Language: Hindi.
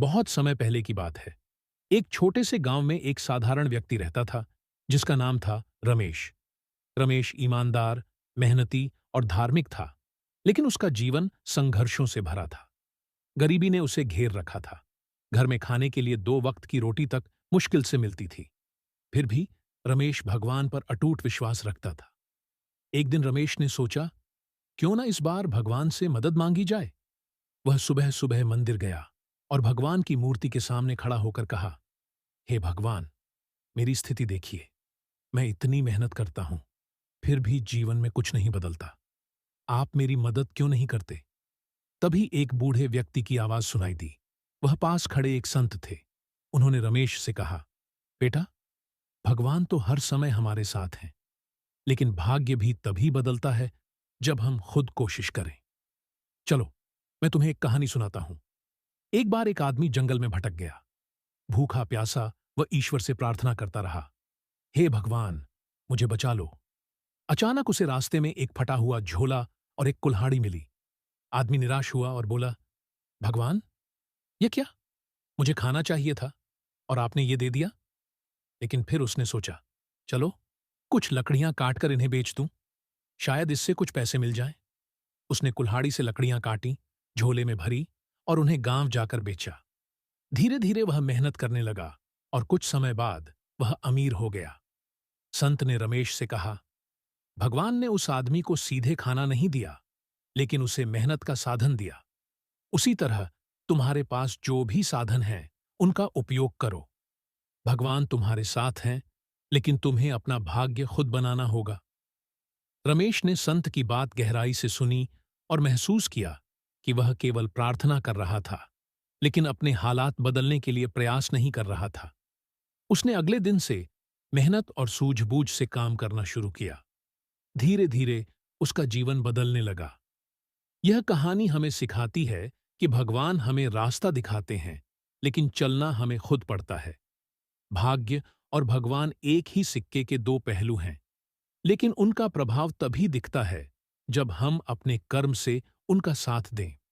बहुत समय पहले की बात है। एक छोटे से गांव में एक साधारण व्यक्ति रहता था, जिसका नाम था रमेश। रमेश ईमानदार, मेहनती और धार्मिक था, लेकिन उसका जीवन संघर्षों से भरा था। गरीबी ने उसे घेर रखा था। घर में खाने के लिए 2 वक्त की रोटी तक मुश्किल से मिलती थी। फिर भी रमेश भगवान पर अटूट विश्वास रखता था। एक दिन रमेश ने सोचा, क्यों ना इस बार भगवान से मदद मांगी जाए। वह सुबह सुबह मंदिर गया और भगवान की मूर्ति के सामने खड़ा होकर कहा, हे भगवान, मेरी स्थिति देखिए। मैं इतनी मेहनत करता हूं, फिर भी जीवन में कुछ नहीं बदलता। आप मेरी मदद क्यों नहीं करते? तभी एक बूढ़े व्यक्ति की आवाज सुनाई दी। वह पास खड़े एक संत थे। उन्होंने रमेश से कहा, बेटा, भगवान तो हर समय हमारे साथ हैं, लेकिन भाग्य भी तभी बदलता है जब हम खुद कोशिश करें। चलो, मैं तुम्हें एक कहानी सुनाता हूं। एक बार एक आदमी जंगल में भटक गया। भूखा प्यासा वह ईश्वर से प्रार्थना करता रहा, हे भगवान, मुझे बचा लो। अचानक उसे रास्ते में एक फटा हुआ झोला और एक कुल्हाड़ी मिली। आदमी निराश हुआ और बोला, भगवान, ये क्या? मुझे खाना चाहिए था और आपने ये दे दिया। लेकिन फिर उसने सोचा, चलो, कुछ लकड़ियां काटकर इन्हें बेच दूं, शायद इससे कुछ पैसे मिल जाएं। उसने कुल्हाड़ी से लकड़ियां काटी, झोले में भरी और उन्हें गांव जाकर बेचा। धीरे धीरे वह मेहनत करने लगा और कुछ समय बाद वह अमीर हो गया। संत ने रमेश से कहा, भगवान ने उस आदमी को सीधे खाना नहीं दिया, लेकिन उसे मेहनत का साधन दिया। उसी तरह तुम्हारे पास जो भी साधन हैं, उनका उपयोग करो। भगवान तुम्हारे साथ हैं, लेकिन तुम्हें अपना भाग्य खुद बनाना होगा। रमेश ने संत की बात गहराई से सुनी और महसूस किया कि वह केवल प्रार्थना कर रहा था, लेकिन अपने हालात बदलने के लिए प्रयास नहीं कर रहा था। उसने अगले दिन से मेहनत और सूझबूझ से काम करना शुरू किया। धीरे धीरे उसका जीवन बदलने लगा। यह कहानी हमें सिखाती है कि भगवान हमें रास्ता दिखाते हैं, लेकिन चलना हमें खुद पड़ता है। भाग्य और भगवान एक ही सिक्के के दो पहलू हैं, लेकिन उनका प्रभाव तभी दिखता है जब हम अपने कर्म से उनका साथ दें।